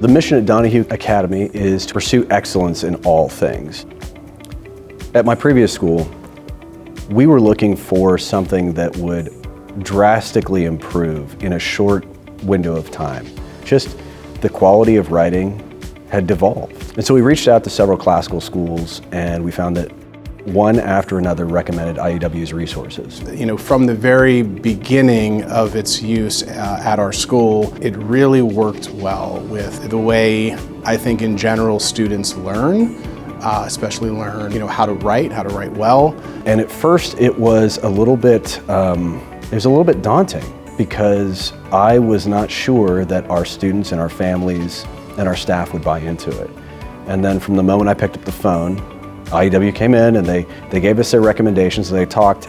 The mission at Donahue Academy is to pursue excellence in all things. At my previous school, we were looking for something that would drastically improve in a short window of time. Just the quality of writing had devolved. And so we reached out to several classical schools, and we found that one after another recommended IEW's resources. You know, from the very beginning of its use at our school, it really worked well with the way I think in general students learn, especially learn, how to write well. And at first it was a little bit daunting because I was not sure that our students and our families and our staff would buy into it. And then from the moment I picked up the phone, IEW came in and they gave us their recommendations, and they talked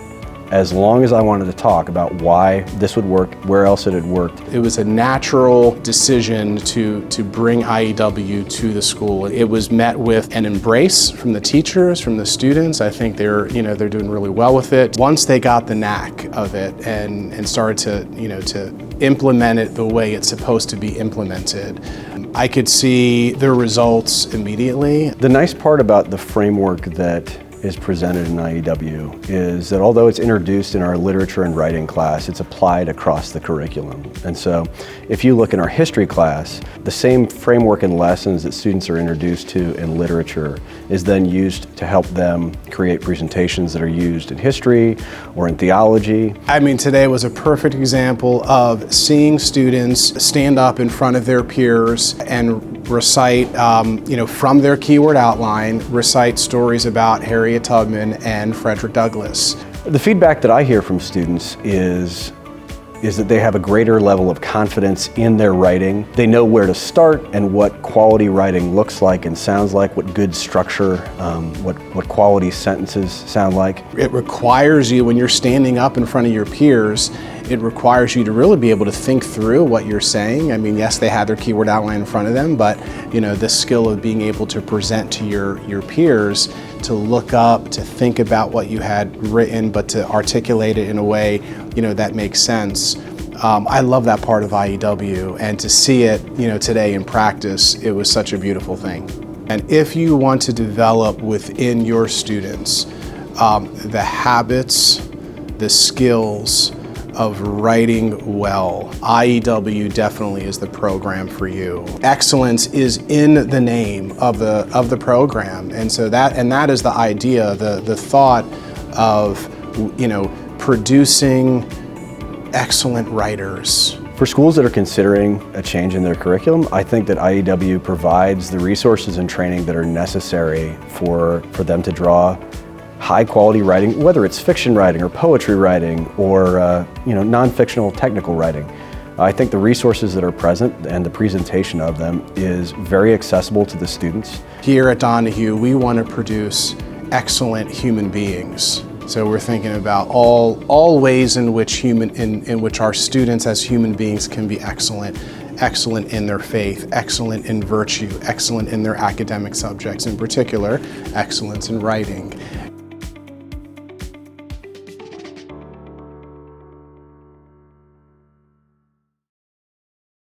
as long as I wanted to talk about why this would work, where else it had worked. It was a natural decision to bring IEW to the school. It was met with an embrace from the teachers, from the students. I think they're doing really well with it. Once they got the knack of it and started to implement it the way it's supposed to be implemented, I could see the results immediately. The nice part about the framework that is presented in IEW is that although it's introduced in our literature and writing class, it's applied across the curriculum. And so if you look in our history class, the same framework and lessons that students are introduced to in literature is then used to help them create presentations that are used in history or in theology. I mean, today was a perfect example of seeing students stand up in front of their peers and recite, from their keyword outline, recite stories about Harriet Tubman and Frederick Douglass. The feedback that I hear from students is that they have a greater level of confidence in their writing. They know where to start and what quality writing looks like and sounds like, what good structure, what quality sentences sound like. It requires you, when you're standing up in front of your peers, it requires you to really be able to think through what you're saying. I mean, yes, they had their keyword outline in front of them, but the skill of being able to present to your peers, to look up, to think about what you had written, but to articulate it in a way, that makes sense. I love that part of IEW, and to see it, today in practice, it was such a beautiful thing. And if you want to develop within your students the habits, the skills of writing well, IEW definitely is the program for you. Excellence is in the name of the program, and so that is the idea, the thought of producing excellent writers. For schools that are considering a change in their curriculum, I think that IEW provides the resources and training that are necessary for them to draw high quality writing, whether it's fiction writing or poetry writing or non-fictional technical writing. I think the resources that are present and the presentation of them is very accessible to the students. Here at Donahue, we want to produce excellent human beings. So we're thinking about all ways in which our students as human beings can be excellent in their faith, excellent in virtue, excellent in their academic subjects, in particular, excellence in writing.